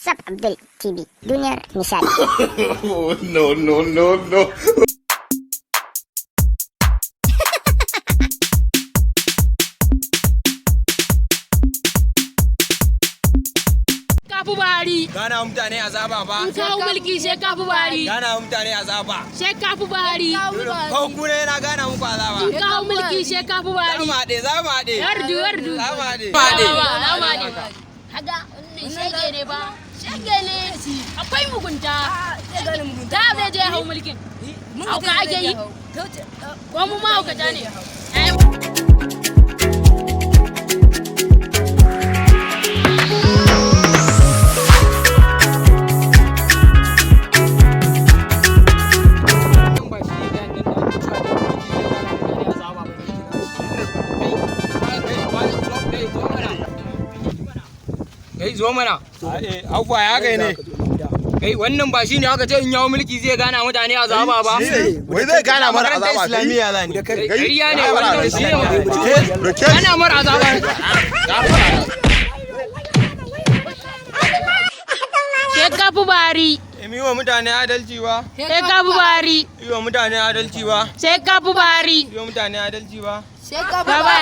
Sab Abdul TV, duniyar nishadi. No. Kafu Buhari. Gana mutane azaba ba. In kawo mulki sai Kafu Buhari. Gana mutane azaba. Sai Kafu Buhari. Ko ku ne na gana muku azaba. In kawo mulki sai Kafu Buhari. Za mu haɗe. Yardu. Za mu haɗe. Haga wannan shege ne ba. Shege ne. Akwai mugunta. Ta zai je hau mulkin. Hauka ake yi. Ko mu ma haukata ne. Kai zo mana. Abuwa ya kai ne. Kai wannan ba shine aka ce in yawo mulki zai gana mutane azaba ba. Wai zai gana mara azaba Islamiyya zan. Kariya ne wannan shi ne. Roke. Gana mara azaba. Sai Kafu Buhari. Emi wa mutane adalci ba. Sai Kafu Buhari. Yi wa mutane adalci ba. Sai Kafu Buhari. Yi wa mutane adalci ba. Baba.